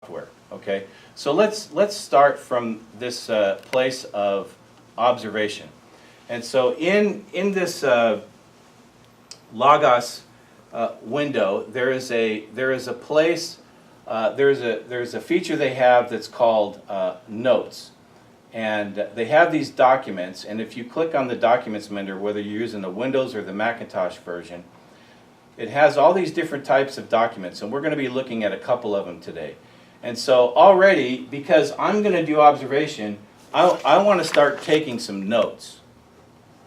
software. Okay, so let's start from this place of observation. And so in this Logos window, there is a place, there's a feature they have that's called notes. And they have these documents, and if you click on the documents menu, whether you're using the Windows or the Macintosh version, it has all these different types of documents, and we're going to be looking at a couple of them today. And so already, because I'm going to do observation, I want to start taking some notes.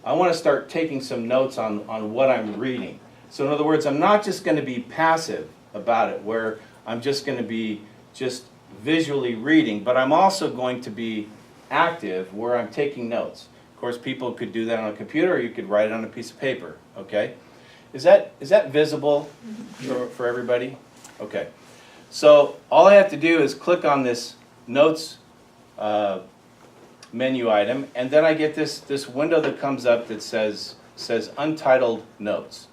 I want to start taking some notes on what I'm reading. So in other words, I'm not just going to be passive about it, where I'm just going to be just visually reading, but I'm also going to be active, where I'm taking notes. Of course, people could do that on a computer, or you could write it on a piece of paper. Okay, is that visible for everybody? Okay. So all I have to do is click on this notes menu item, and then I get this window that comes up that says untitled notes.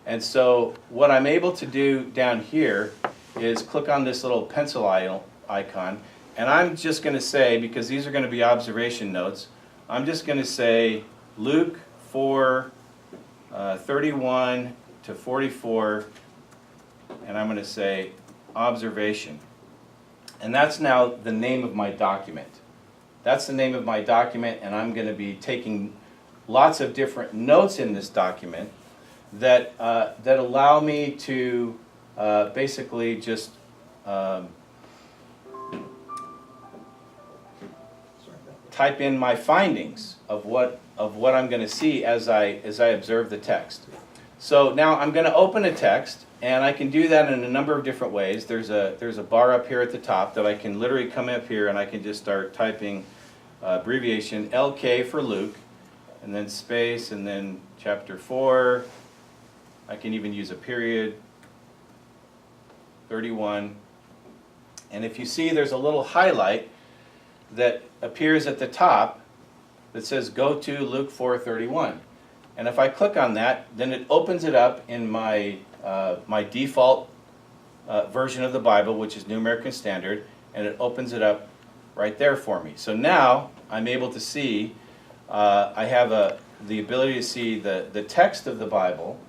And so what I'm able to do down here is click on this little pencil icon, and I'm just going to say, because these are going to be observation notes, I'm just going to say Luke 4, 31 to 44, and I'm going to say observation. And that's now the name of my document. That's the name of my document, and I'm going to be taking lots of different notes in this document that allow me to basically just type in my findings of what I'm going to see as I observe the text. So now I'm going to open a text, and I can do that in a number of different ways. There's a bar up here at the top that I can literally come up here and I can just start typing abbreviation LK for Luke, and then space, and then chapter 4. I can even use a period, 31. And if you see, there's a little highlight that appears at the top that says go to Luke 4:31. And if I click on that, then it opens it up in my my default version of the Bible, which is New American Standard, and it opens it up right there for me. So now I'm able to see, I have the ability to see the text of the Bible,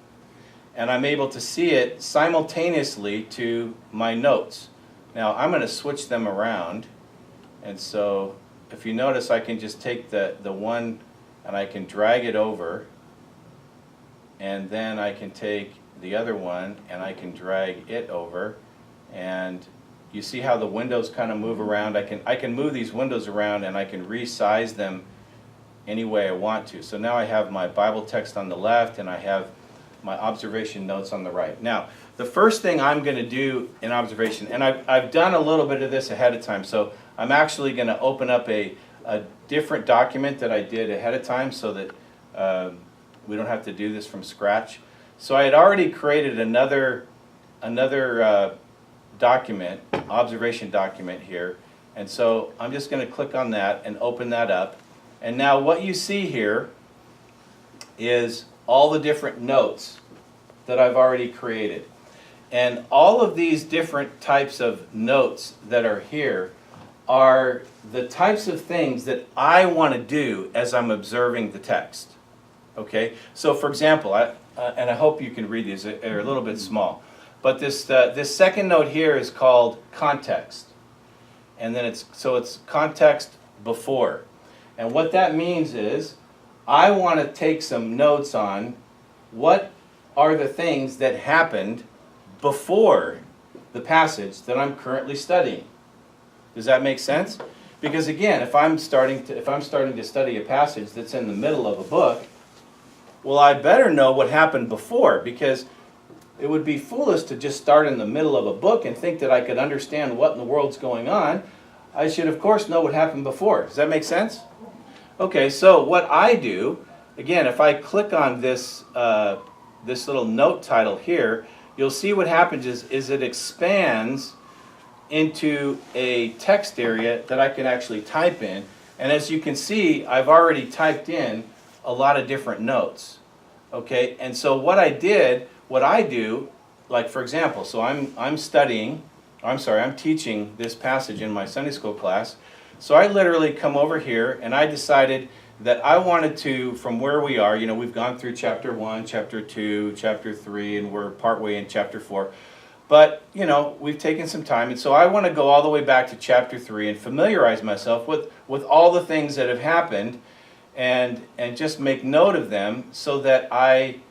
and I'm able to see it simultaneously to my notes. Now I'm going to switch them around, and so if you notice, I can just take the one and I can drag it over, and then I can take the other one and I can drag it over, and you see how the windows kind of move around. I can move these windows around, and I can resize them any way I want to. So now I have my Bible text on the left, and I have my observation notes on the right. Now, the first thing I'm going to do in observation, and I've done a little bit of this ahead of time, so I'm actually going to open up a different document that I did ahead of time so that we don't have to do this from scratch. So I had already created another document, observation document here, and so I'm just going to click on that and open that up. And now what you see here is all the different notes that I've already created. And all of these different types of notes that are here are the types of things that I want to do as I'm observing the text. Okay, so for example, and I hope you can read these, they're a little bit small, but this second note here is called context, and then it's context before, and what that means is I want to take some notes on what are the things that happened before the passage that I'm currently studying. Does that make sense? Because again, if I'm starting to study a passage that's in the middle of a book, well, I better know what happened before, because it would be foolish to just start in the middle of a book and think that I could understand what in the world's going on. I should, of course, know what happened before. Does that make sense? Okay, so what I do, again, if I click on this this little note title here, you'll see what happens is it expands into a text area that I can actually type in. And as you can see, I've already typed in a lot of different notes. Okay, and so what I do, like for example, so I'm studying I'm teaching this passage in my Sunday school class. So I literally come over here and I decided that I wanted to, from where we are, we've gone through chapter 1, chapter 2, chapter 3, and we're partway in chapter 4. But, we've taken some time, and so I want to go all the way back to chapter 3 and familiarize myself with all the things that have happened and just make note of them so that I'm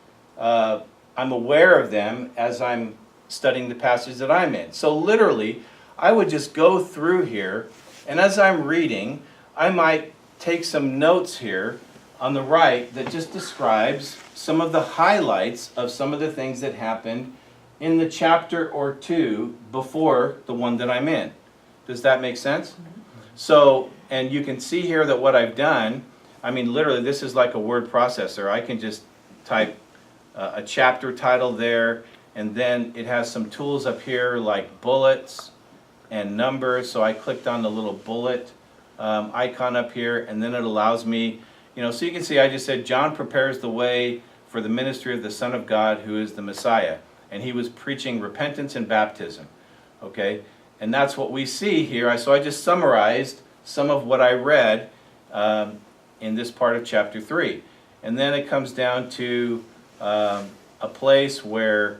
aware of them as I'm studying the passage that I'm in. So literally, I would just go through here, and as I'm reading, I might take some notes here on the right that just describes some of the highlights of some of the things that happened in the chapter or two before the one that I'm in. Does that make sense? So, and you can see here that what I've done, literally this is like a word processor. I can just type a chapter title there, and then it has some tools up here like bullets and numbers. So I clicked on the little bullet icon up here, and then it allows me, so you can see I just said, John prepares the way for the ministry of the Son of God, who is the Messiah. And he was preaching repentance and baptism. Okay? And that's what we see here. So I just summarized some of what I read in this part of chapter 3. And then it comes down to a place where,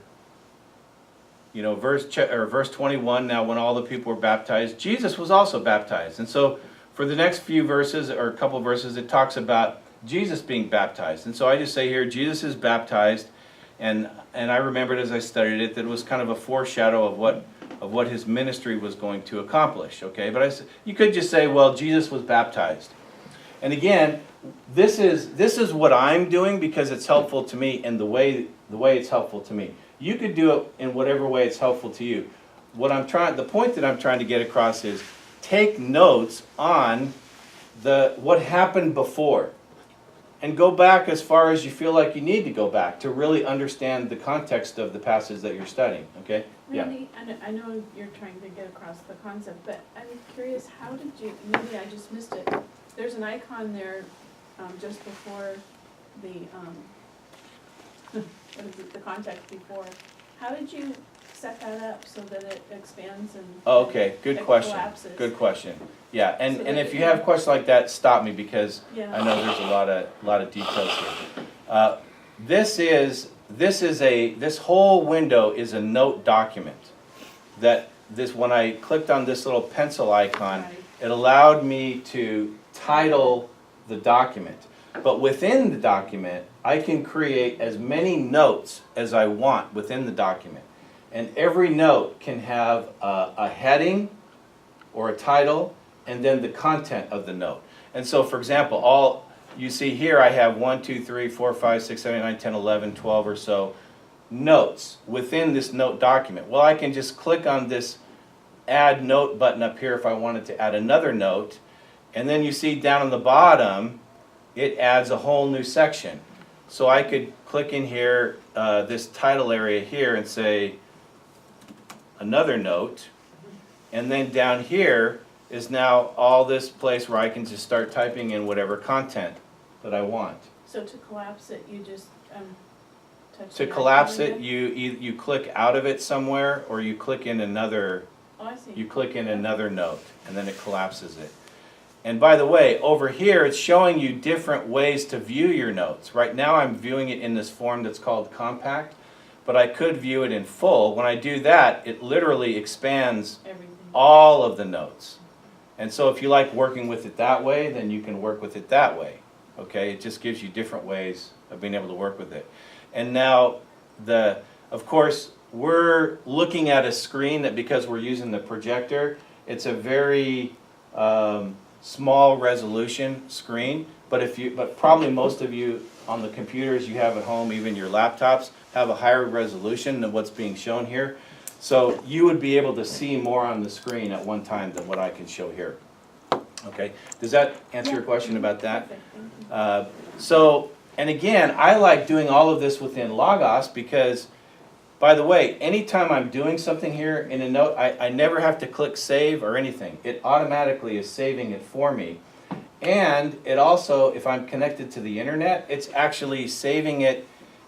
verse 21, now when all the people were baptized, Jesus was also baptized. And so for the next few verses, or a couple verses, it talks about Jesus being baptized. And so I just say here, Jesus is baptized. And I remembered as I studied it that it was kind of a foreshadow of what his ministry was going to accomplish. Okay, but you could just say, well, Jesus was baptized. And again, this is what I'm doing because it's helpful to me, and the way it's helpful to me. You could do it in whatever way it's helpful to you. The point that I'm trying to get across is take notes on what happened before. And go back as far as you feel like you need to go back to really understand the context of the passage that you're studying. Okay? Really, yeah. I know you're trying to get across the concept, but I'm curious, how did you, maybe I just missed it. There's an icon there just before the, what is it, the context before. How did you set that up so that it expands and okay, good question. Collapses? Good question. Yeah, and So if you have questions like that, stop me because yeah. I know there's a lot of details here. This whole window is a note document. When I clicked on this little pencil icon, Right. it allowed me to title the document. But within the document, I can create as many notes as I want within the document. And every note can have a heading or a title, and then the content of the note. And so, for example, all you see here, I have 1, 2, 3, 4, 5, 6, 7, 8, 9, 10, 11, 12 or so notes within this note document. Well, I can just click on this Add Note button up here if I wanted to add another note. And then you see down on the bottom, it adds a whole new section. So I could click in here, this title area here, and say, another note. And then down here is now all this place where I can just start typing in whatever content that I want. So to collapse it, you just touch To the collapse icon it, you click out of it somewhere, or you click in another. Oh, I see. You click in another note, and then it collapses it. And by the way, over here it's showing you different ways to view your notes. Right now I'm viewing it in this form that's called compact, but I could view it in full. When I do that, it literally expands Everything. all of the notes. And so if you like working with it that way, then you can work with it that way. Okay, it just gives you different ways of being able to work with it. And now, of course, we're looking at a screen that, because we're using the projector, it's a very small resolution screen. But probably most of you on the computers you have at home, even your laptops, have a higher resolution than what's being shown here. So you would be able to see more on the screen at one time than what I can show here. Okay, does that answer your question about that? Perfect. So, and again, I like doing all of this within Logos because, by the way, anytime I'm doing something here in a note, I never have to click save or anything. It automatically is saving it for me. And it also, if I'm connected to the internet, it's actually saving it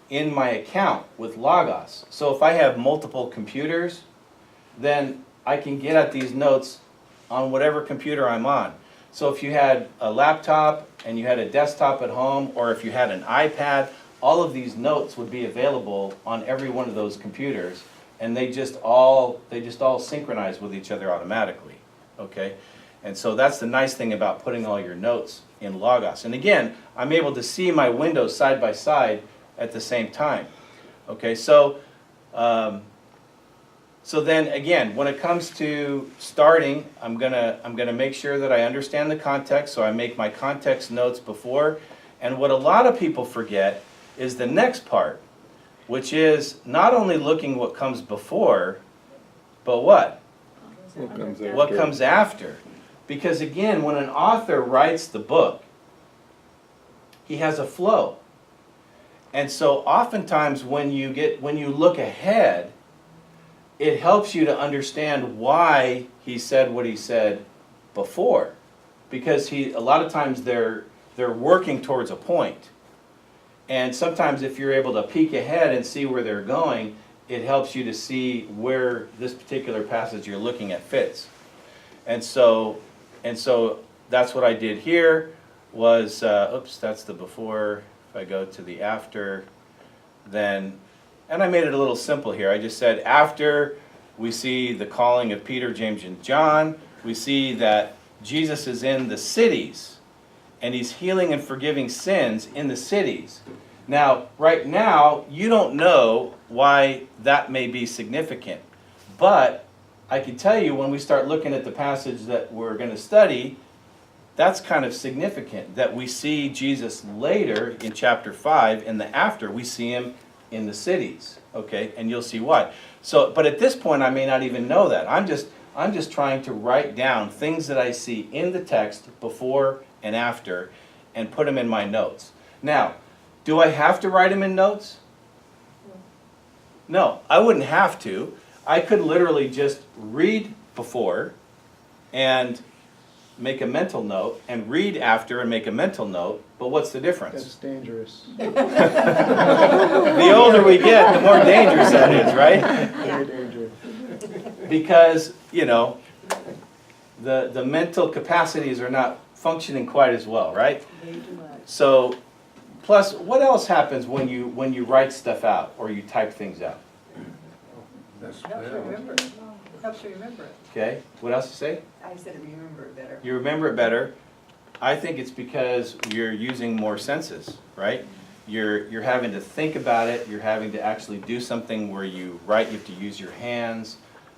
in my account with Logos. So if I have multiple computers, then I can get at these notes on whatever computer I'm on. So if you had a laptop and you had a desktop at home, or if you had an iPad, all of these notes would be available on every one of those computers, and they just all synchronize with each other automatically, okay? And so that's the nice thing about putting all your notes in Logos. And again, I'm able to see my windows side by side at the same time. Okay, so then again, when it comes to starting, I'm gonna make sure that I understand the context, so I make my context notes before. And what a lot of people forget is the next part, which is not only looking what comes before, but what? What comes after? What comes after. Because again, when an author writes the book, he has a flow. And so oftentimes when you look ahead, it helps you to understand why he said what he said before. Because a lot of times they're working towards a point. And sometimes if you're able to peek ahead and see where they're going, it helps you to see where this particular passage you're looking at fits. And so that's what I did here was, oops, that's the before. If I go to the after, then, and I made it a little simple here. I just said after we see the calling of Peter, James, and John, we see that Jesus is in the cities, and he's healing and forgiving sins in the cities. Now, right now, you don't know why that may be significant, but I can tell you when we start looking at the passage that we're going to study, that's kind of significant, that we see Jesus later in chapter 5, in the after, we see him in the cities, okay? And you'll see why. So, but at this point, I may not even know that. I'm just trying to write down things that I see in the text before and after and put them in my notes. Now, do I have to write them in notes? No, I wouldn't have to. I could literally just read before and make a mental note, and read after and make a mental note, but what's the difference? That's dangerous. The older we get, the more dangerous that is, right? Very dangerous. Because, you know, the mental capacities are not functioning quite as well, right? So, plus, what else happens when you write stuff out or you type things out? That's Helps you remember it. Helps you remember it. Okay, what else you say? I said remember it better. You remember it better. I think it's because you're using more senses, right? You're having to think about it. You're having to actually do something where you write. You have to use your hands.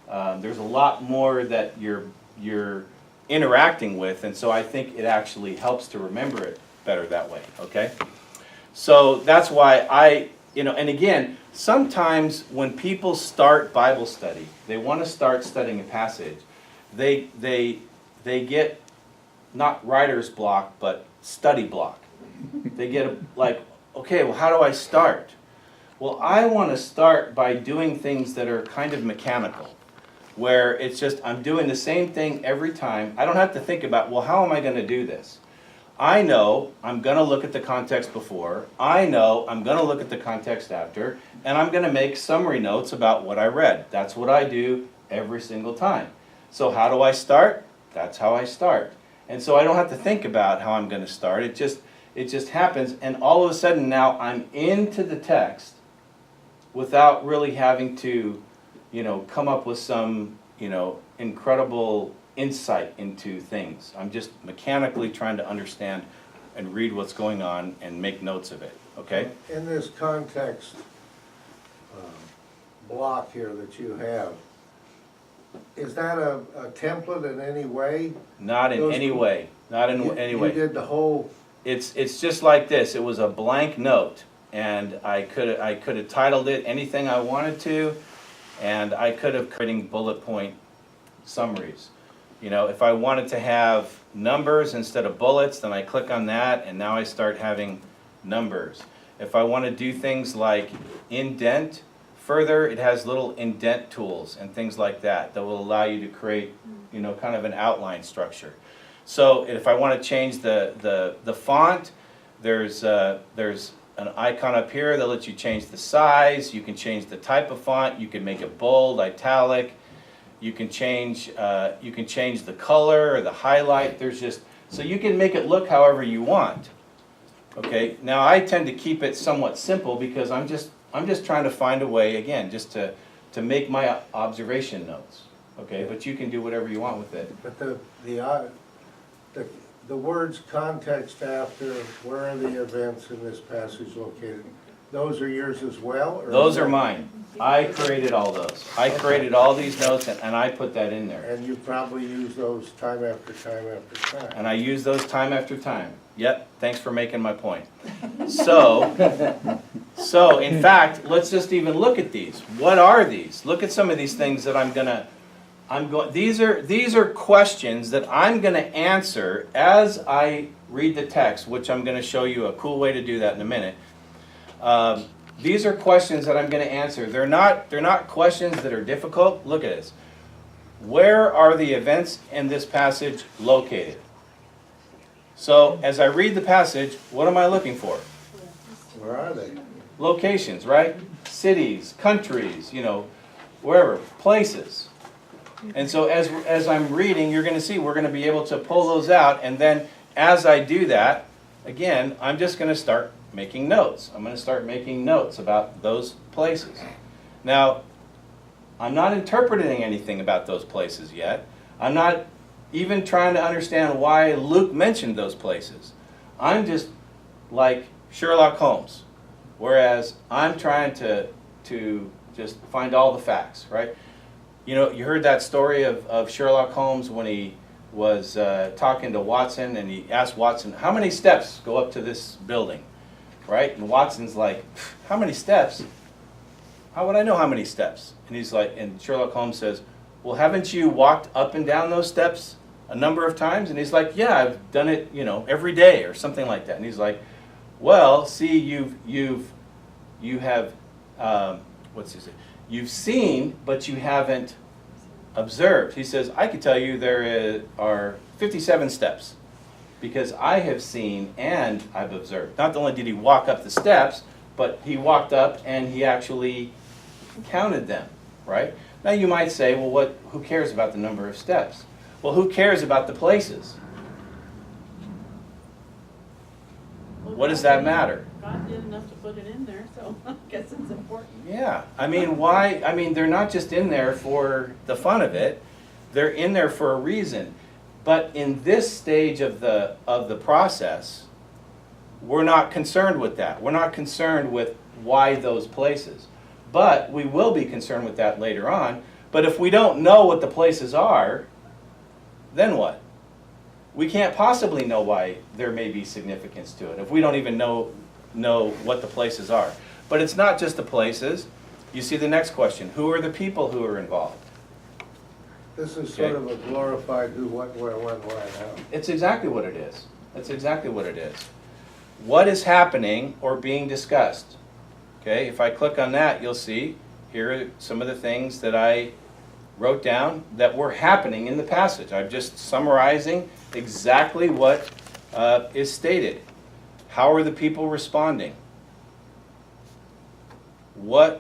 There's a lot more that you're interacting with, and so I think it actually helps to remember it better that way. Okay, so that's why and again, sometimes when people start Bible study, they want to start studying a passage. They get not writer's block, but study block. They get like, okay, well, how do I start? Well, I want to start by doing things that are kind of mechanical, where it's just I'm doing the same thing every time. I don't have to think about, well, how am I going to do this? I know I'm going to look at the context before. I know I'm going to look at the context after, and I'm going to make summary notes about what I read. That's what I do every single time. So how do I start? That's how I start. And so I don't have to think about how I'm going to start. It just happens, and all of a sudden now I'm into the text without really having to, come up with some, incredible insight into things. I'm just mechanically trying to understand and read what's going on and make notes of it, okay? In this context block here that you have, is that a template in any way? Not in any way, not in any way. You did the whole... It's just like this. It was a blank note, and I could have titled it anything I wanted to, and I could have creating bullet point summaries. If I wanted to have numbers instead of bullets, then I click on that, and now I start having numbers. If I want to do things like indent further, it has little indent tools and things like that that will allow you to create, kind of an outline structure. So if I want to change the font, there's an icon up here that lets you change the size. You can change the type of font. You can make it bold, italic. You can change the color or the highlight. There's just, so you can make it look however you want. Okay, now I tend to keep it somewhat simple because I'm just trying to find a way, again, just to make my observation notes. Okay, but you can do whatever you want with it. But the words context after, where are the events in this passage located? Those are yours as well? Or Those are mine. I created all those. I created all these notes and I put that in there. And you probably use those time after time after time. And I use those time after time. Yep, thanks for making my point. So in fact, let's just even look at these. What are these? Look at some of these things that these are questions that I'm gonna answer as I read the text, which I'm gonna show you a cool way to do that in a minute. These are questions that I'm gonna answer. They're not questions that are difficult. Look at this. Where are the events in this passage located? So as I read the passage, what am I looking for? Where are they? Locations, right? Cities, countries, wherever, places. And so as I'm reading, you're going to see we're going to be able to pull those out, and then as I do that, again, I'm just going to start making notes. I'm going to start making notes about those places. Now, I'm not interpreting anything about those places yet. I'm not even trying to understand why Luke mentioned those places. I'm just like Sherlock Holmes, whereas I'm trying to just find all the facts, right? You heard that story of Sherlock Holmes when he was talking to Watson, and he asked Watson, how many steps go up to this building, right? And Watson's like, how many steps? How would I know how many steps? And he's like, and Sherlock Holmes says, well, haven't you walked up and down those steps a number of times? And he's like, yeah, I've done it, every day or something like that. And he's like, well, see, you have, what's he say? You've seen, but you haven't observed. He says, I can tell you there are 57 steps because I have seen and I've observed. Not only did he walk up the steps, but he walked up and he actually counted them, right? Now you might say, well, who cares about the number of steps? Well, who cares about the places? Well, What does that matter? God did enough to put it in there, so I guess it's important. Yeah, why? They're not just in there for the fun of it. They're in there for a reason. But in this stage of the process, we're not concerned with that. We're not concerned with why those places. But we will be concerned with that later on. But if we don't know what the places are, then what? We can't possibly know why there may be significance to it if we don't even know what the places are. But it's not just the places. You see the next question. Who are the people who are involved? This is sort of a glorified who, what, where, when, why, how. It's exactly what it is. That's exactly what it is. What is happening or being discussed? Okay, if I click on that, you'll see here are some of the things that I wrote down that were happening in the passage. I'm just summarizing exactly what is stated. How are the people responding? When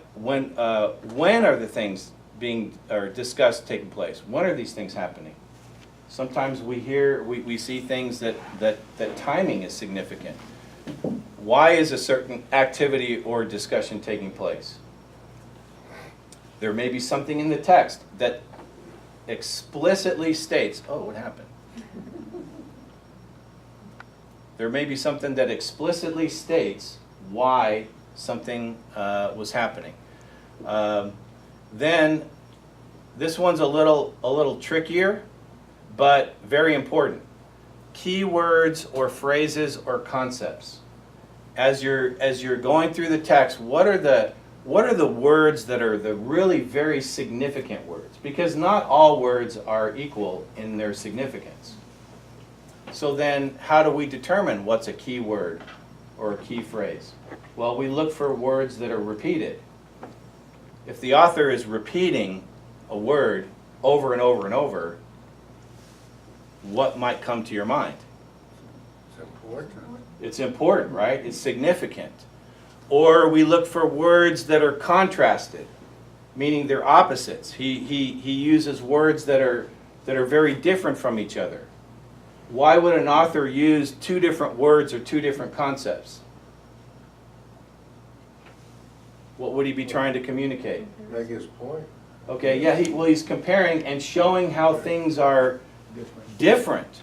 are the things being discussed taking place? When are these things happening? Sometimes we see things that timing is significant. Why is a certain activity or discussion taking place? There may be something in the text that explicitly states, oh, what happened? There may be something that explicitly states why something was happening. Then this one's a little trickier, but very important. Keywords or phrases or concepts. As you're going through the text, what are the words that are the really very significant words? Because not all words are equal in their significance. So then, how do we determine what's a key word or a key phrase? Well, we look for words that are repeated. If the author is repeating a word over and over and over, what might come to your mind? It's important. It's important, right? It's significant. Or we look for words that are contrasted. meaning they're opposites. He uses words that are very different from each other. Why would an author use two different words or two different concepts? What would he be trying to communicate? Make his point. Okay, yeah, he's comparing and showing how things are different,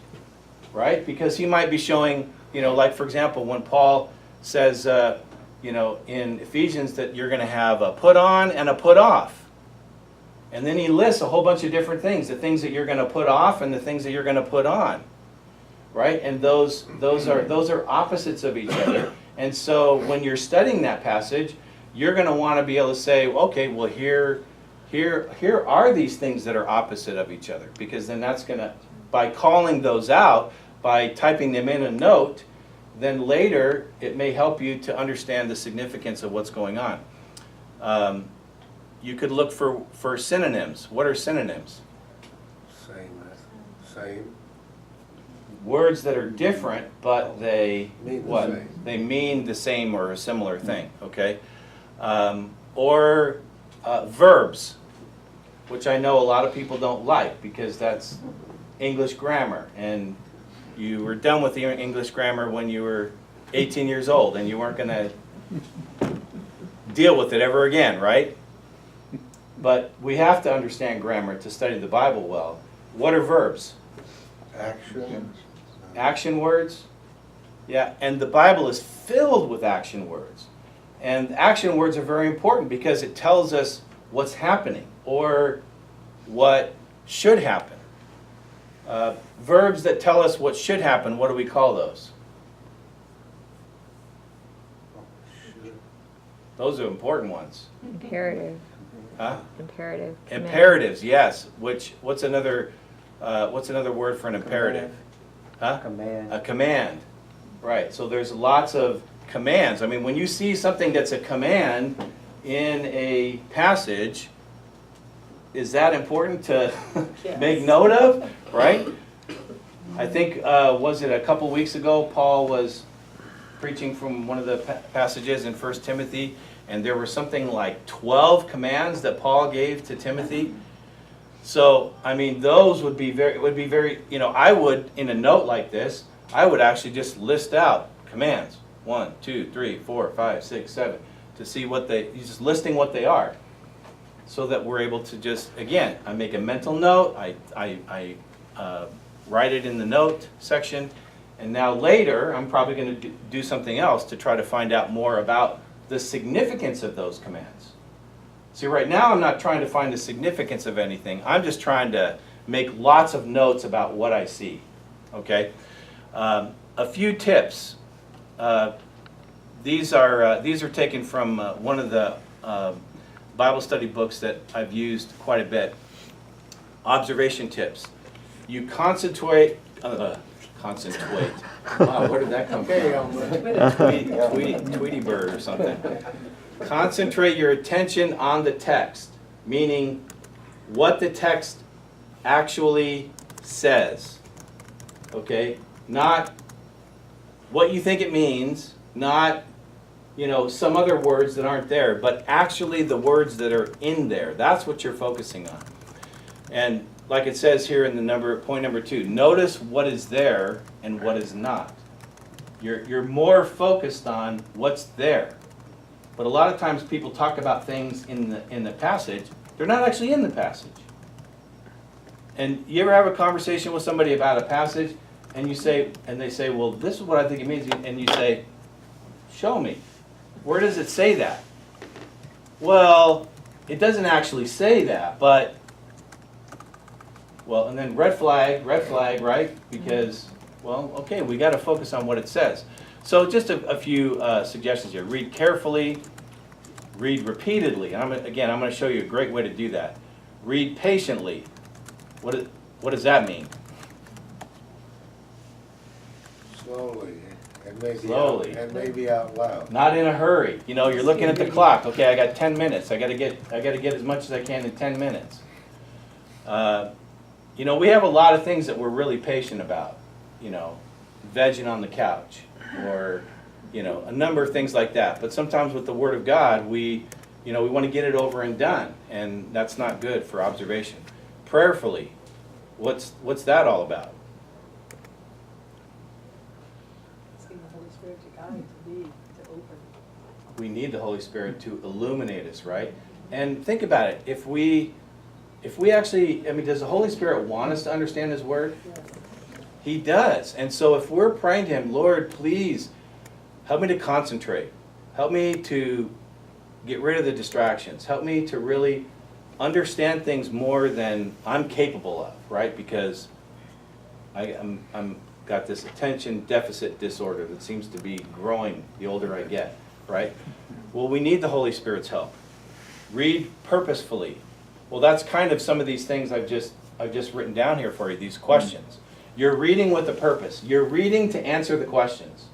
right? Because he might be showing, like for example, when Paul says, in Ephesians that you're going to have a put on and a put off. And then he lists a whole bunch of different things, the things that you're going to put off and the things that you're going to put on. Right? And those are opposites of each other. And so when you're studying that passage, you're going to want to be able to say, okay, well here are these things that are opposite of each other. Because then that's going to, by calling those out, by typing them in a note, then later it may help you to understand the significance of what's going on. You could look for synonyms. What are synonyms? Same. Words that are different, but they Mean the what? same. They mean the same or a similar thing. Okay, or verbs, which I know a lot of people don't like because that's English grammar, and you were done with the English grammar when you were 18 years old, and you weren't going to deal with it ever again, right? But we have to understand grammar to study the Bible well. What are verbs? Action. Action words? Yeah, and the Bible is filled with action words. And action words are very important because it tells us what's happening or what should happen. Verbs that tell us what should happen, what do we call those? Those are important ones. Imperative. Huh? Imperative. Command. Imperatives, yes. What's another word for an imperative? Huh? Command. A command. Right. So there's lots of commands. I mean, when you see something that's a command in a passage, is that important to Yes. make note of? Right? I think, was it a couple weeks ago, Paul was preaching from one of the passages in 1 Timothy, and there were something like 12 commands that Paul gave to Timothy. So, I mean, those would be very, I would, in a note like this, I would actually just list out commands. 1, 2, 3, 4, 5, 6, 7, to see just listing what they are. So that we're able to just, again, I make a mental note, I write it in the note section, and now later, I'm probably going to do something else to try to find out more about the significance of those commands. See, right now I'm not trying to find the significance of anything. I'm just trying to make lots of notes about what I see. Okay? A few tips. These are taken from one of the Bible study books that I've used quite a bit. Observation tips. You concentrate. Concentrate. Wow, where did that come from? Tweety bird or something. Concentrate your attention on the text, meaning what the text actually says. Okay? Not what you think it means, not some other words that aren't there, but actually the words that are in there. That's what you're focusing on. And like it says here in point number 2, notice what is there and what is not. You're more focused on what's there. But a lot of times people talk about things in the passage. They're not actually in the passage. And you ever have a conversation with somebody about a passage, and they say, well, this is what I think it means, and you say, show me. Where does it say that? Well, it doesn't actually say that, but, well, and then red flag, right? Because, well, okay, we got to focus on what it says. So just a few suggestions here. Read carefully, read repeatedly. And I'm going to show you a great way to do that. Read patiently. What does that mean? Slowly. And maybe Slowly. and maybe out loud. Not in a hurry. You're looking at the clock. Okay, I got 10 minutes. I got to get as much as I can in 10 minutes. We have a lot of things that we're really patient about. Vegging on the couch, or a number of things like that. But sometimes with the Word of God, we You know, we want to get it over and done, and that's not good for observation. Prayerfully, what's that all about? Asking the Holy Spirit to guide, to lead, to open. We need the Holy Spirit to illuminate us, right? And think about it, if we actually, I mean, does the Holy Spirit want us to understand His Word? He does. And so if we're praying to Him, Lord, please help me to concentrate. Help me to get rid of the distractions. Help me to really understand things more than I'm capable of, right? Because I'm got this attention deficit disorder that seems to be growing the older I get, right? Well, we need the Holy Spirit's help. Read purposefully. Well, that's kind of some of these things I've just written down here for you, these questions. You're reading with a purpose. You're reading to answer the questions.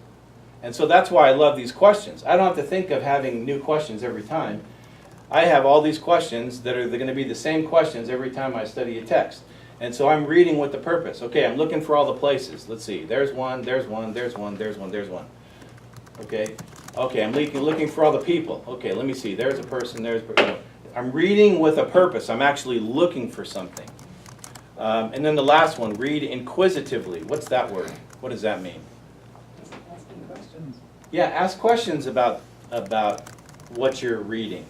And so that's why I love these questions. I don't have to think of having new questions every time. I have all these questions that are going to be the same questions every time I study a text. And so I'm reading with the purpose. Okay, I'm looking for all the places. Let's see. There's one, there's one, there's one, there's one, there's one. Okay? Okay, I'm looking for all the people. Okay, let me see. There's a person, there's a person. I'm reading with a purpose. I'm actually looking for something. And then the last one, read inquisitively. What's that word? What does that mean? Asking questions. Yeah, ask questions about what you're reading.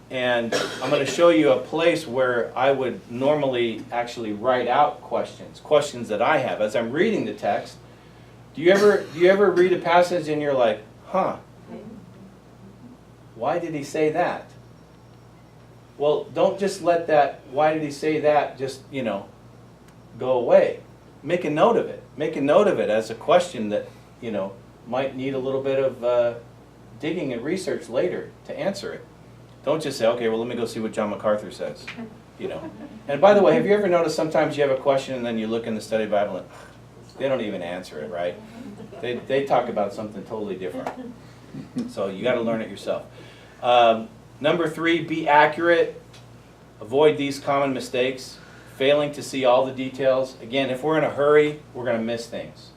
And I'm going to show you a place where I would normally actually write out questions that I have as I'm reading the text. Do you ever read a passage and you're like, huh, why did he say that? Well, don't just let that, why did he say that, just, go away. Make a note of it. Make a note of it as a question that, might need a little bit of digging and research later to answer it. Don't just say, okay, well, let me go see what John MacArthur says, And by the way, have you ever noticed sometimes you have a question and then you look in the study Bible and they don't even answer it, right? They talk about something totally different. So you got to learn it yourself. Number 3, be accurate. Avoid these common mistakes. Failing to see all the details. Again, if we're in a hurry, we're going to miss things.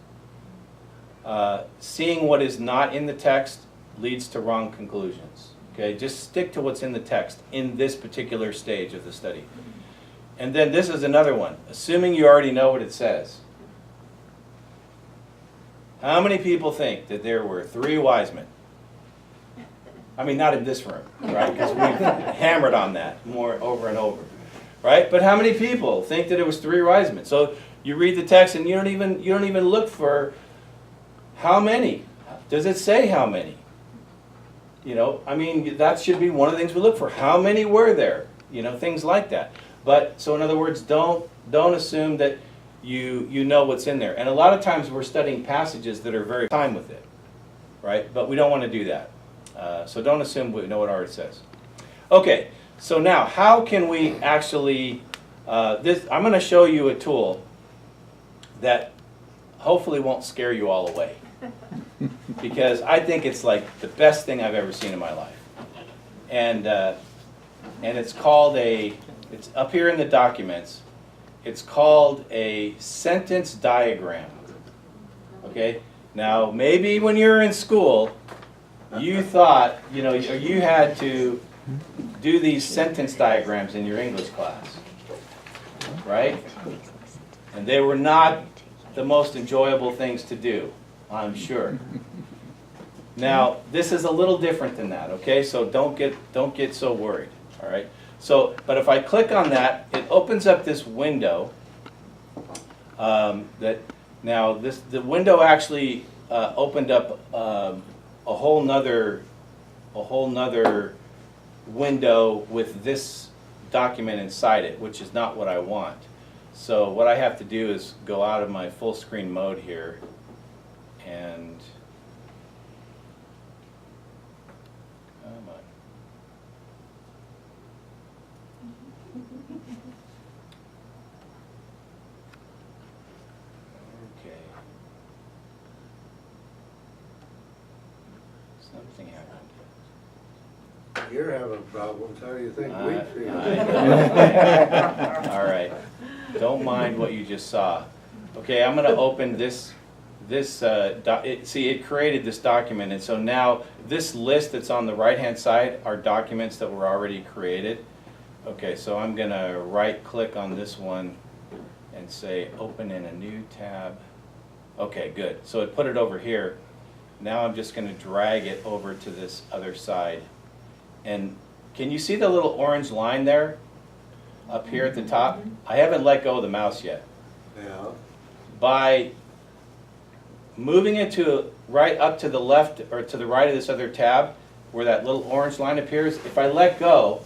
Seeing what is not in the text leads to wrong conclusions. Okay, just stick to what's in the text in this particular stage of the study. And then this is another one. Assuming you already know what it says. How many people think that there were 3 wise men? I mean, not in this room, right? Because we've hammered on that more over and over, right? But how many people think that it was 3 wise men? So you read the text and you don't even look for how many. Does it say how many? I mean, that should be one of the things we look for. How many were there? Things like that. But so in other words, don't assume that you know what's in there. And a lot of times we're studying passages that are very time with it, right? But we don't want to do that. So don't assume we know what art says. Okay, so now how can we actually, I'm going to show you a tool that hopefully won't scare you all away. Because I think it's like the best thing I've ever seen in my life. And it's called it's up here in the documents, it's called a sentence diagram. Okay? Now, maybe when you were in school, you thought, you had to do these sentence diagrams in your English class, right? And they were not the most enjoyable things to do, I'm sure. Now, this is a little different than that, okay? So don't get so worried, all right? So, but if I click on that, it opens up this window. The window actually opened up a whole nother window with this document inside it, which is not what I want. So what I have to do is go out of my full screen mode here and come on. Okay. Something happened. You're having problems, how do you think we feel? All right, don't mind what you just saw. Okay, I'm going to open this this, it created this document, and so now this list that's on the right-hand side are documents that were already created. Okay, so I'm gonna right-click on this one and say open in a new tab. Okay, good. So it put it over here. Now I'm just gonna drag it over to this other side. And can you see the little orange line there up here at the top? I haven't let go of the mouse yet. Yeah. By moving it to right up to the left or to the right of this other tab where that little orange line appears, if I let go,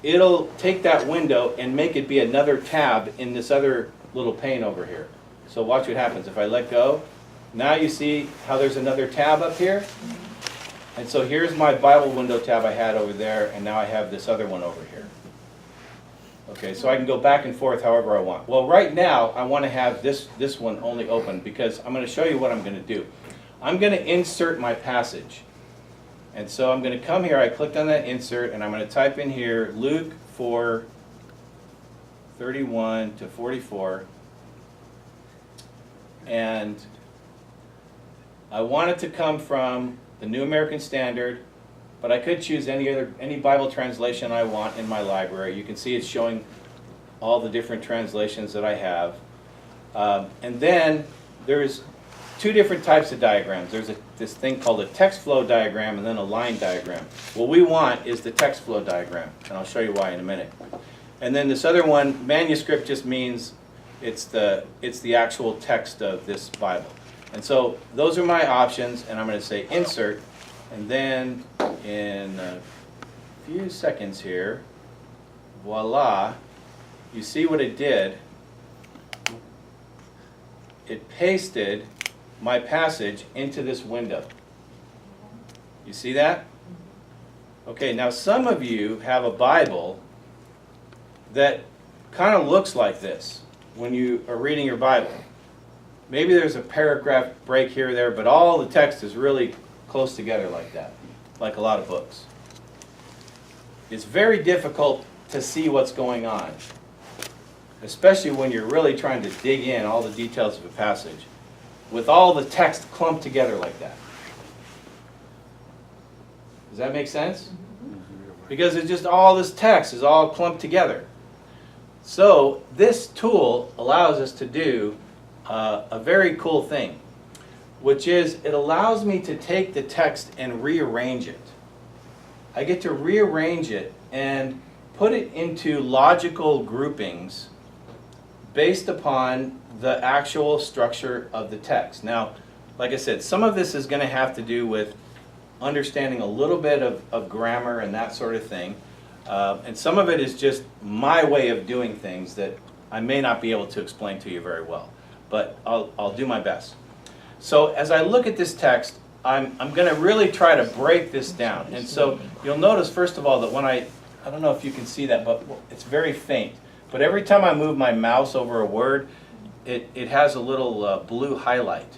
it'll take that window and make it be another tab in this other little pane over here. So watch what happens. If I let go, now you see how there's another tab up here? And so here's my Bible window tab I had over there, and now I have this other one over here. Okay, so I can go back and forth however I want. Well, right now, I want to have this one only open because I'm going to show you what I'm going to do. I'm going to insert my passage. And so I'm going to come here, I clicked on that insert, and I'm going to type in here Luke 4:31 to 44. And I want it to come from the New American Standard, but I could choose any Bible translation I want in my library. You can see it's showing all the different translations that I have. And then there's two different types of diagrams. There's this thing called a text flow diagram and then a line diagram. What we want is the text flow diagram, and I'll show you why in a minute. And then this other one, manuscript, just means it's the actual text of this Bible. And so those are my options, and I'm going to say insert, and then in a few seconds here, voila, you see what it did. It pasted my passage into this window. You see that? Okay, now some of you have a Bible that kind of looks like this when you are reading your Bible. Maybe there's a paragraph break here or there, but all the text is really close together like that, like a lot of books. It's very difficult to see what's going on, especially when you're really trying to dig in all the details of a passage with all the text clumped together like that. Does that make sense? Because it's just all this text is all clumped together. So this tool allows us to do a very cool thing, which is it allows me to take the text and rearrange it. I get to rearrange it and put it into logical groupings based upon the actual structure of the text. Now, like I said, some of this is going to have to do with understanding a little bit of grammar and that sort of thing. And some of it is just my way of doing things that I may not be able to explain to you very well. But I'll do my best. So as I look at this text, I'm going to really try to break this down. And so you'll notice, first of all, that when I don't know if you can see that, but it's very faint. But every time I move my mouse over a word, it has a little blue highlight.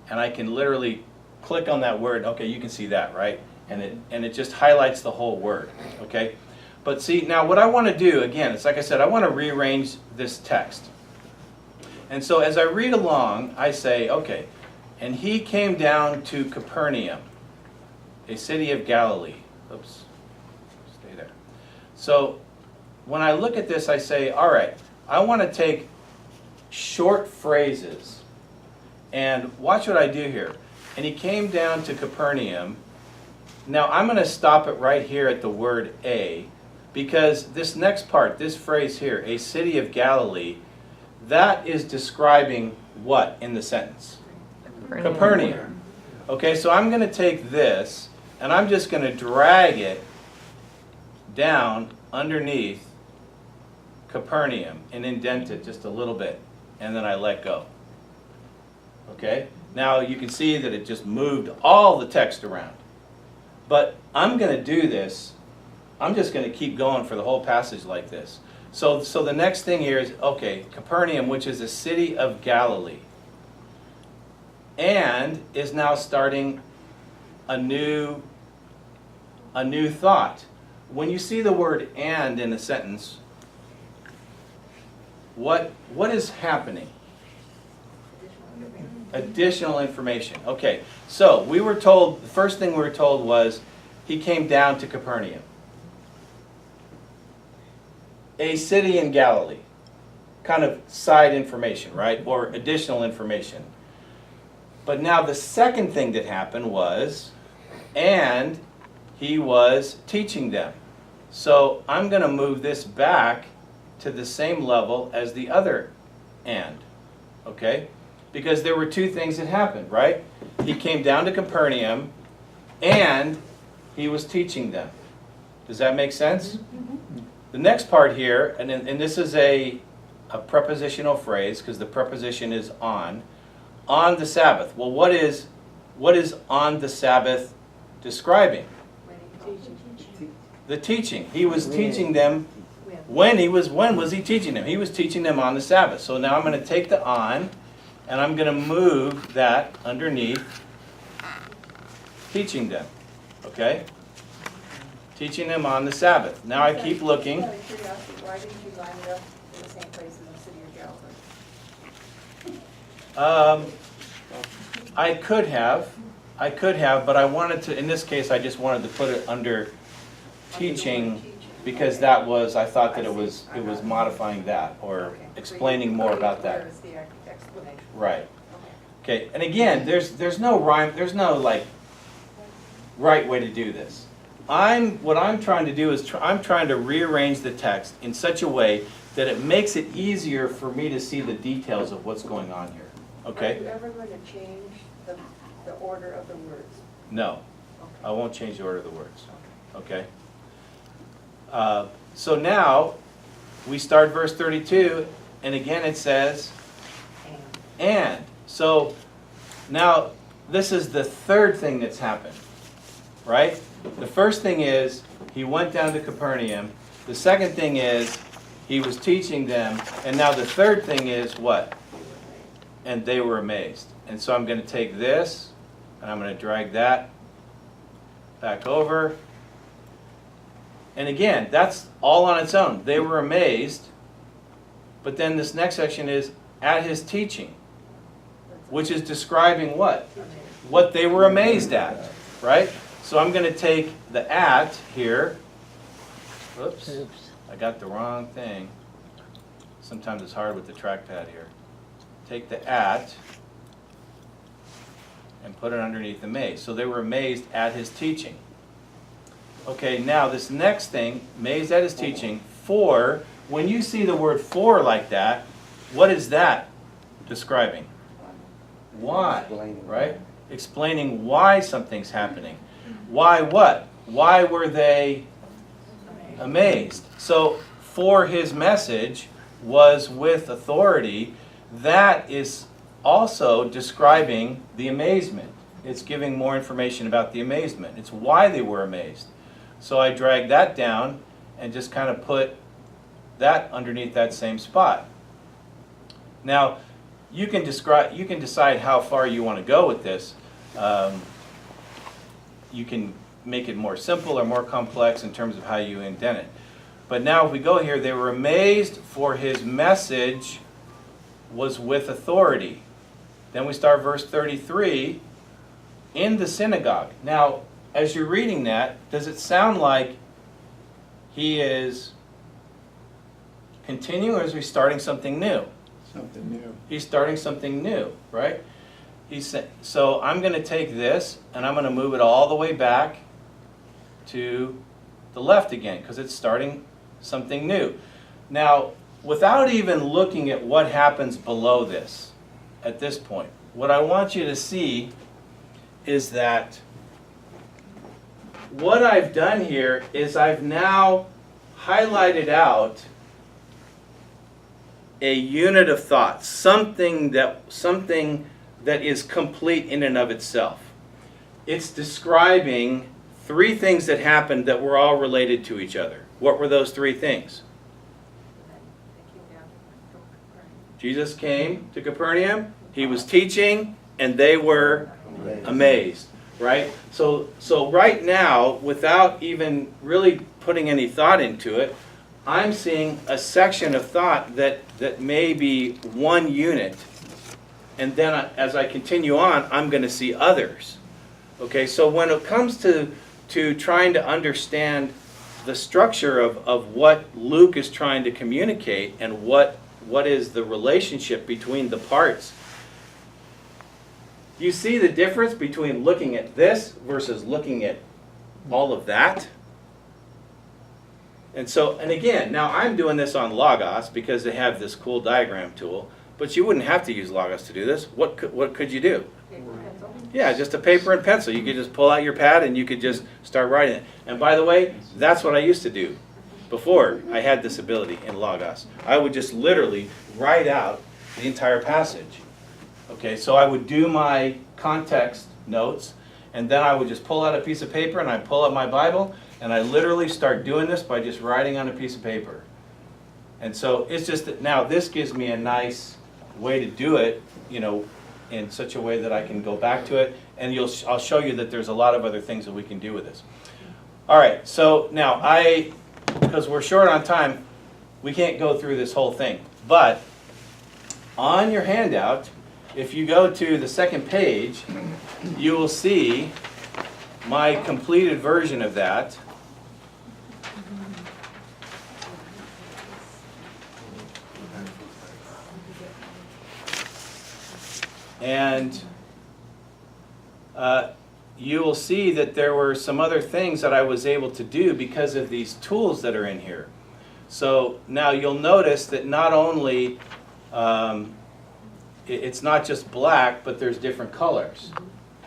And I can literally click on that word. Okay, you can see that, right? And it just highlights the whole word, okay? But see, now what I want to do, again, it's like I said, I want to rearrange this text. And so as I read along, I say, okay, and he came down to Capernaum, a city of Galilee. Oops, stay there. So when I look at this, I say, all right, I want to take short phrases. And watch what I do here. And he came down to Capernaum. Now I'm going to stop it right here at the word a, because this next part, this phrase here, a city of Galilee, that is describing what in the sentence? Capernaum. Okay, so I'm going to take this, and I'm just going to drag it down underneath Capernaum and indent it just a little bit, and then I let go. Okay? Now you can see that it just moved all the text around. But I'm going to do this, I'm just going to keep going for the whole passage like this. So the next thing here is, okay, Capernaum, which is a city of Galilee, and is now starting a new thought. When you see the word "and" in a sentence, what is happening? Additional information. Okay, so we were told, the first thing we were told was he came down to Capernaum, a city in Galilee. Kind of side information, right? Or additional information. But now the second thing that happened was, and he was teaching them. So I'm going to move this back to the same level as the other and. Okay? Because there were two things that happened, right? He came down to Capernaum and he was teaching them. Does that make sense? The next part here, and this is a prepositional phrase because the preposition is on the Sabbath. Well, what is on the Sabbath describing? The teaching. He was teaching them. When was he teaching them? He was teaching them on the Sabbath. So now I'm going to take the on and I'm going to move that underneath teaching them. Okay? Teaching them on the Sabbath. Now I keep looking. Out of curiosity, why didn't you line it up in the same place in the city of Galilee? I could have, but I wanted to, in this case, I just wanted to put it under teaching because that was, I thought that it was modifying that or explaining more about that. Where is the explanation? Right. Okay, and again, there's no rhyme, there's no like right way to do this. What I'm trying to do is I'm trying to rearrange the text in such a way that it makes it easier for me to see the details of what's going on here. Okay? Are you ever going to change the order of the words? No, I Okay. won't change the order of the words. Okay? So now we start verse 32, and again it says, and. So now this is the third thing that's happened, right? The first thing is he went down to Capernaum. The second thing is he was teaching them. And now the third thing is what? And they were amazed. And so I'm going to take this and I'm going to drag that back over. And again, that's all on its own. They were amazed. But then this next section is at his teaching, which is describing what? What they were amazed at, right? So I'm going to take the at here. Whoops, I got the wrong thing. Sometimes it's hard with the trackpad here. Take the at and put it underneath the amazed. So they were amazed at his teaching. Okay, now this next thing, amazed at his teaching, for, when you see the word for like that, what is that describing? Why, right? Explaining why something's happening. Why what? Why were they amazed? So, for his message was with authority. That is also describing the amazement. It's giving more information about the amazement. It's why they were amazed. So I drag that down and just kind of put that underneath that same spot. Now, you can decide how far you want to go with this. You can make it more simple or more complex in terms of how you indent it. But now if we go here, they were amazed for his message was with authority. Then we start verse 33, in the synagogue. Now, as you're reading that, does it sound like he is continuing or is he starting something new? Something new. He's starting something new, right? So I'm going to take this and I'm going to move it all the way back to the left again because it's starting something new. Now, without even looking at what happens below this at this point, what I want you to see is that what I've done here is I've now highlighted out a unit of thought, something that is complete in and of itself. It's describing three things that happened that were all related to each other. What were those three things? Jesus came to Capernaum, he was teaching, and they were amazed, right? So right now, without even really putting any thought into it, I'm seeing a section of thought that may be one unit and then as I continue on, I'm going to see others. Okay, so when it comes to trying to understand the structure of what Luke is trying to communicate and what is the relationship between the parts, you see the difference between looking at this versus looking at all of that? And so, and again, now I'm doing this on Logos because they have this cool diagram tool, but you wouldn't have to use Logos to do this. What could you do? Paper, pencil. Yeah, just a paper and pencil. You could just pull out your pad and you could just start writing it. And by the way, that's what I used to do before I had this ability in Logos. I would just literally write out the entire passage. Okay, so I would do my context notes, and then I would just pull out a piece of paper and I'd pull out my Bible, and I literally start doing this by just writing on a piece of paper. And so it's just that now this gives me a nice way to do it, you know, in such a way that I can go back to it, and I'll show you that there's a lot of other things that we can do with this. All right, so now because we're short on time, we can't go through this whole thing. But on your handout, if you go to the second page, you will see my completed version of that. And you will see that there were some other things that I was able to do because of these tools that are in here. So now you'll notice that not only it's not just black, but there's different colors,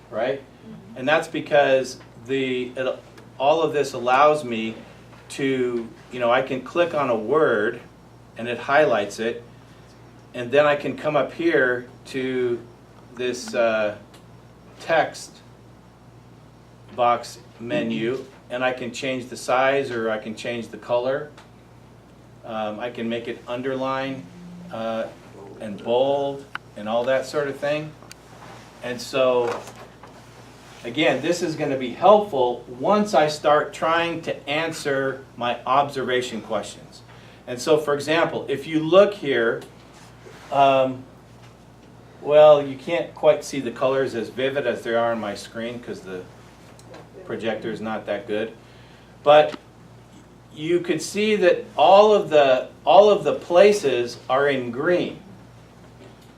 right? And that's because all of this allows me to, you know, I can click on a word and it highlights it, and then I can come up here to this text box menu, and I can change the size or I can change the color. I can make it underline and bold and all that sort of thing. And so, again, this is going to be helpful once I start trying to answer my observation questions. And so, for example, if you look here, well, you can't quite see the colors as vivid as they are on my screen because the projector is not that good. But you could see that all of the places are in green.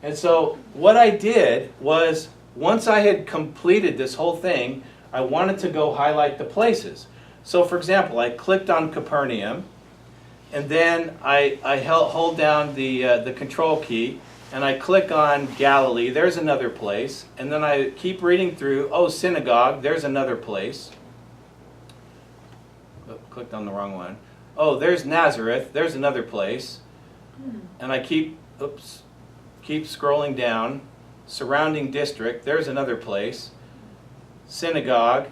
And so what I did was, once I had completed this whole thing, I wanted to go highlight the places. So for example, I clicked on Capernaum, and then I hold down the control key, and I click on Galilee, there's another place, and then I keep reading through, oh, synagogue, there's another place. Oh, clicked on the wrong one. Oh, there's Nazareth, there's another place. And I keep scrolling down. Surrounding district, there's another place. Synagogue,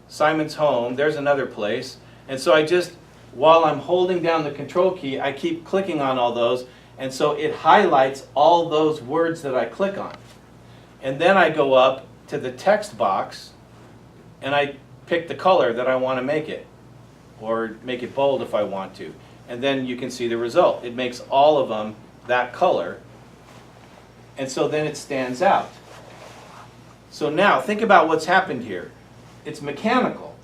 Simon's home, there's another place. And so I just, while I'm holding down the control key, I keep clicking on all those, and so it highlights all those words that I click on. And then I go up to the text box, and I pick the color that I want to make it, or make it bold if I want to. And then you can see the result. It makes all of them that color, and so then it stands out. So now, think about what's happened here. It's mechanical.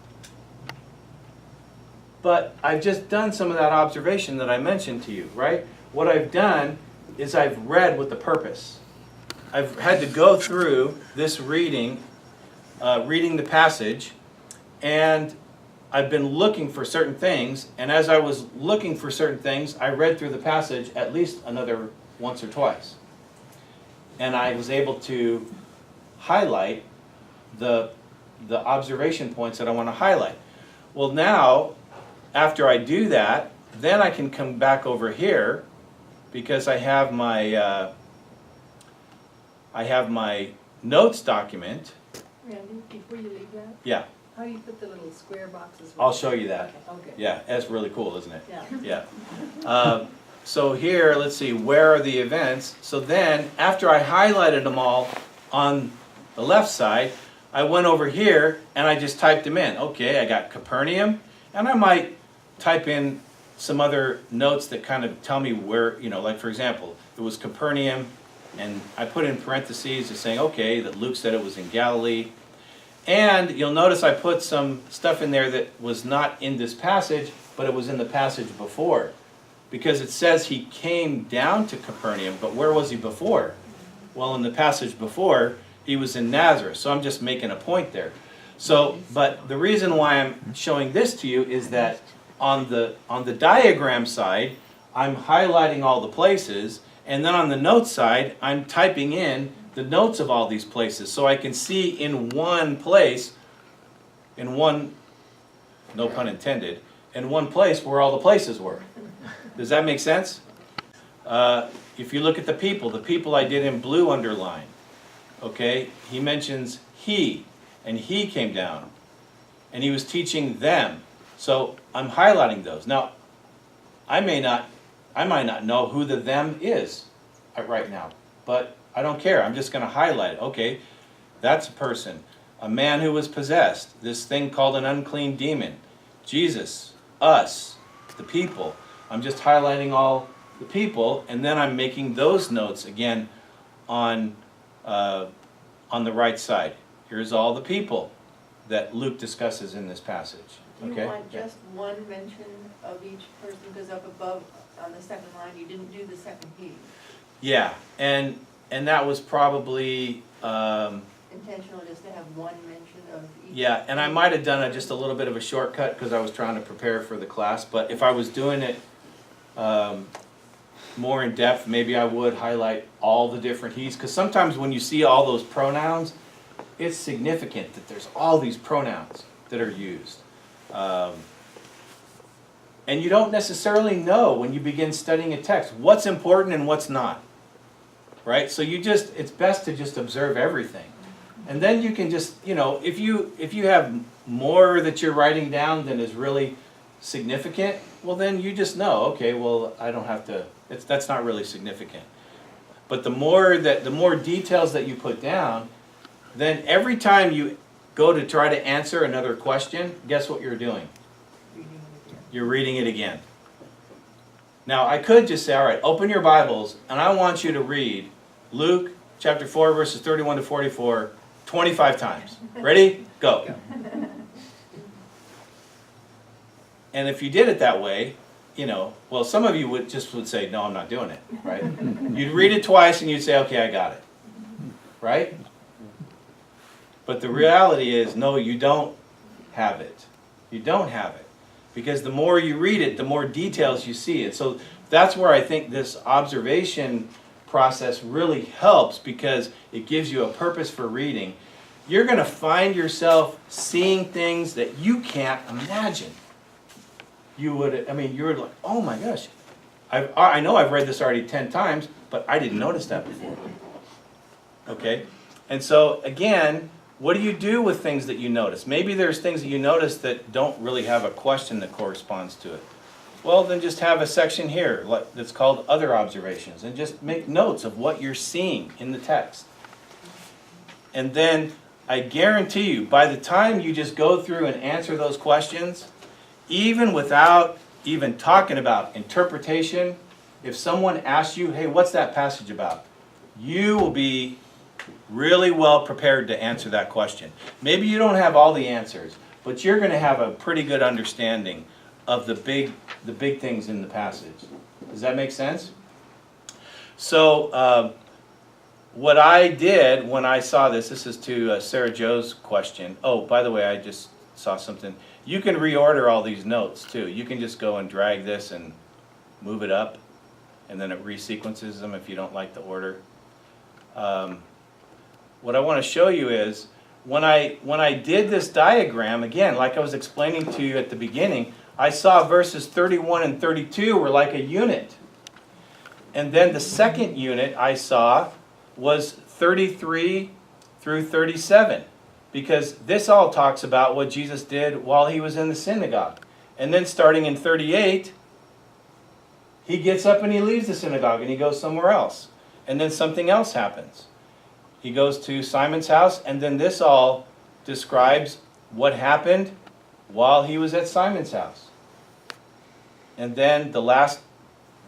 But I've just done some of that observation that I mentioned to you, right? What I've done is I've read with the purpose. I've had to go through this reading the passage, and I've been looking for certain things, and as I was looking for certain things, I read through the passage at least another once or twice. And I was able to highlight the observation points that I want to highlight. Well, now, after I do that, then I can come back over here, because I have my notes document. Randy, before you leave that, Yeah, how do you put the little square boxes? I'll show you that. Okay. Yeah, that's really cool, isn't it? Yeah. Yeah. So here, let's see, where are the events? So then, after I highlighted them all on the left side, I went over here and I just typed them in. Okay, I got Capernaum, and I might type in some other notes that kind of tell me where, you know, like for example, it was Capernaum, And I put in parentheses just saying, okay, that Luke said it was in Galilee. And you'll notice I put some stuff in there that was not in this passage, but it was in the passage before. Because it says he came down to Capernaum, but where was he before? Well, in the passage before, he was in Nazareth. So I'm just making a point there. So, but the reason why I'm showing this to you is that on the diagram side, I'm highlighting all the places, and then on the notes side, I'm typing in the notes of all these places, so I can see in one place, in one, no pun intended, in one place where all the places were. Does that make sense? If you look at the people I did in blue underline. Okay, he mentions he, and he came down, and he was teaching them. So I'm highlighting those. Now, I might not know who the them is right now, but I don't care. I'm just going to highlight it. Okay, that's a person. A man who was possessed. This thing called an unclean demon. Jesus, us, the people. I'm just highlighting all the people, and then I'm making those notes again on the right side. Here's all the people that Luke discusses in this passage. You Okay? want just one mention of each person, because up above on the second line, you didn't do the second he. Yeah, and that was probably Intentional just to have one mention of each. yeah, and I might have done just a little bit of a shortcut because I was trying to prepare for the class. But if I was doing it more in depth, maybe I would highlight all the different he's. Because sometimes when you see all those pronouns, it's significant that there's all these pronouns that are used. And you don't necessarily know when you begin studying a text what's important and what's not. Right? So it's best to just observe everything. And then you can just, if you have more that you're writing down than is really significant, well then you just know, okay, well I don't have to, that's not really significant. But the more details that you put down, then every time you go to try to answer another question, guess what you're doing? You're reading it again. Now I could just say, all right, open your Bibles and I want you to read Luke chapter 4 verses 31 to 44 25 times. Ready? Go. And if you did it that way, well, some of you would say, no, I'm not doing it, right? You'd read it twice and you'd say, okay, I got it, right? But the reality is, no, you don't have it. You don't have it. Because the more you read it, the more details you see. And so that's where I think this observation process really helps, because it gives you a purpose for reading. You're going to find yourself seeing things that you can't imagine. You're like, oh my gosh, I know I've read this already 10 times, but I didn't notice that before. Okay? And so, again, what do you do with things that you notice? Maybe there's things that you notice that don't really have a question that corresponds to it. Well, then just have a section here that's called Other Observations, and just make notes of what you're seeing in the text. And then I guarantee you, by the time you just go through and answer those questions, even without even talking about interpretation, if someone asks you, hey, what's that passage about? You will be really well prepared to answer that question. Maybe you don't have all the answers, but you're going to have a pretty good understanding of the big things in the passage. Does that make sense? So what I did when I saw this is to Sarah Joe's question. Oh, by the way, I just saw something. You can reorder all these notes too. You can just go and drag this and move it up, and then it resequences them if you don't like the order. What I want to show you is when I did this diagram, again, like I was explaining to you at the beginning, I saw verses 31 and 32 were like a unit. And then the second unit I saw was 33 through 37. Because this all talks about what Jesus did while he was in the synagogue. And then starting in 38, he gets up and he leaves the synagogue and he goes somewhere else. And then something else happens. He goes to Simon's house, and then this all describes what happened while he was at Simon's house. And then the last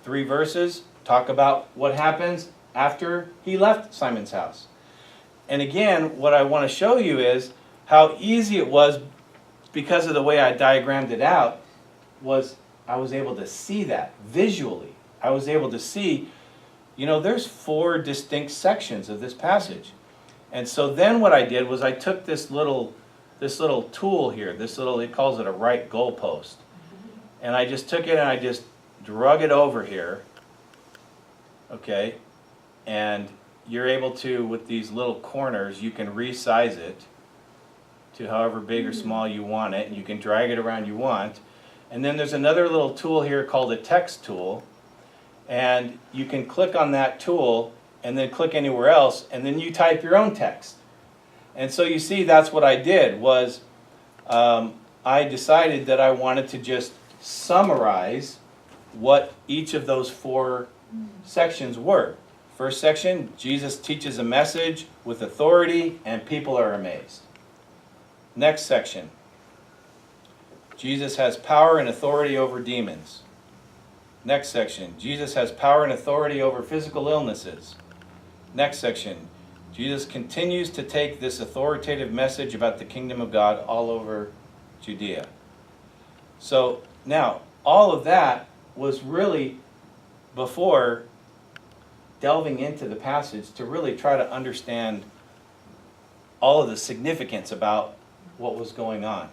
3 verses talk about what happens after he left Simon's house. And again, what I want to show you is how easy it was, because of the way I diagrammed it out, was I was able to see that visually. I was able to see, you know, there's 4 distinct sections of this passage. And so then what I did was I took this little tool here, he calls it a right goalpost. And I just took it and I just drug it over here, okay? And you're able to, with these little corners, you can resize it to however big or small you want it, and you can drag it around you want. And then there's another little tool here called a text tool, and you can click on that tool and then click anywhere else, and then you type your own text. And so you see, that's what I did, was I decided that I wanted to just summarize what each of those 4 sections were. First section, Jesus teaches a message with authority and people are amazed. Next section, Jesus has power and authority over demons. Next section, Jesus has power and authority over physical illnesses. Next section, Jesus continues to take this authoritative message about the kingdom of God all over Judea. So now, all of that was really before delving into the passage to really try to understand all of the significance about what was going on.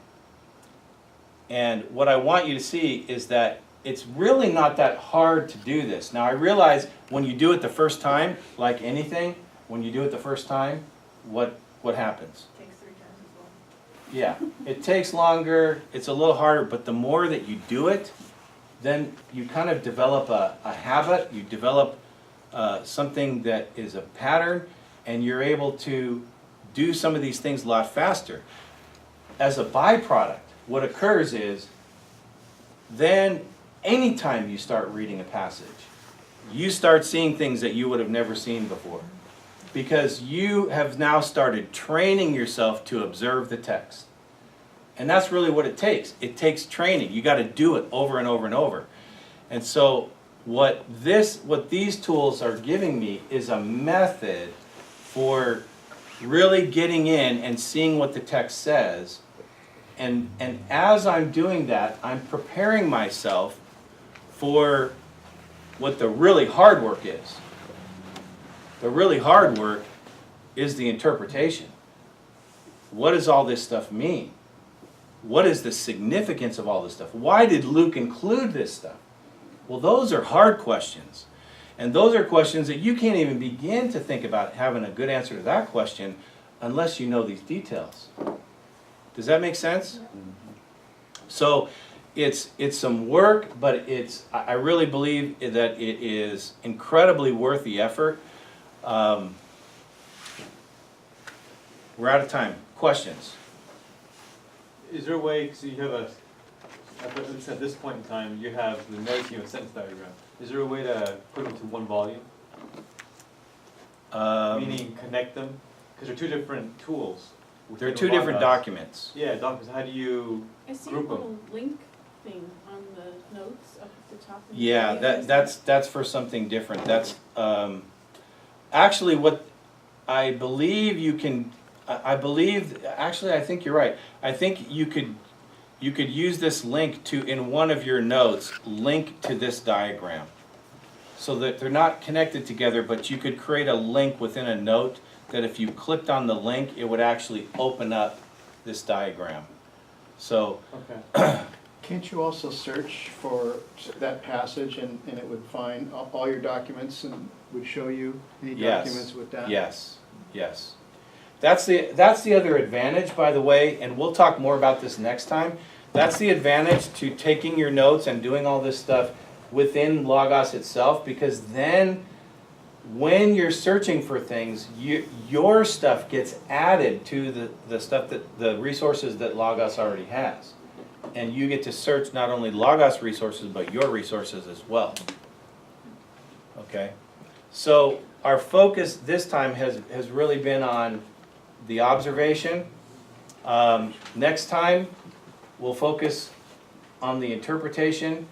And what I want you to see is that it's really not that hard to do this. Now I realize when you do it the first time, like anything, when you do it the first time, what happens? Takes 3 times as long. Yeah, it takes longer, it's a little harder, but the more that you do it, then you kind of develop a habit, you develop something that is a pattern, and you're able to do some of these things a lot faster. As a byproduct, what occurs is, then anytime you start reading a passage, you start seeing things that you would have never seen before. Because you have now started training yourself to observe the text. And that's really what it takes. It takes training. You got to do it over and over and over. And so what these tools are giving me is a method for really getting in and seeing what the text says. And as I'm doing that, I'm preparing myself for what the really hard work is. The really hard work is the interpretation. What does all this stuff mean? What is the significance of all this stuff? Why did Luke include this stuff? Well, those are hard questions. And those are questions that you can't even begin to think about having a good answer to that question unless you know these details. Does that make sense? So it's some work, but I really believe that it is incredibly worth the effort. We're out of time. Questions? Is there a way, because you have at least at this point in time, you have the notes, you have a sentence diagram. Is there a way to put them to one volume? Meaning connect them? Because they're 2 different tools. There are 2 different documents. Yeah, documents. How do you I see a group them? little link thing on the notes up at the top. of the Yeah, page. that's for something different. That's actually what I believe you can. I believe actually I think you're right. I think you could use this link to, in one of your notes, link to this diagram, so that they're not connected together, but you could create a link within a note that if you clicked on the link, it would actually open up this diagram. So Okay. Can't you also search for that passage and it would find all your documents and would show you any documents with that? Yes, yes. That's the other advantage, by the way, and we'll talk more about this next time. That's the advantage to taking your notes and doing all this stuff within Logos itself, because then when you're searching for things, your stuff gets added to the stuff the resources that Logos already has. And you get to search not only Logos resources, but your resources as well. Okay? So our focus this time has really been on the observation. Next time, we'll focus on the interpretation,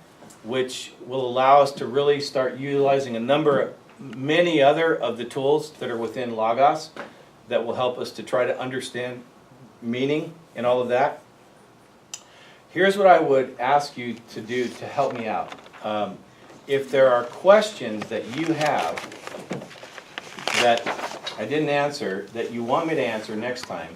which will allow us to really start utilizing a number many other of the tools that are within Logos that will help us to try to understand meaning and all of that. Here's what I would ask you to do to help me out. If there are questions that you have that I didn't answer, that you want me to answer next time,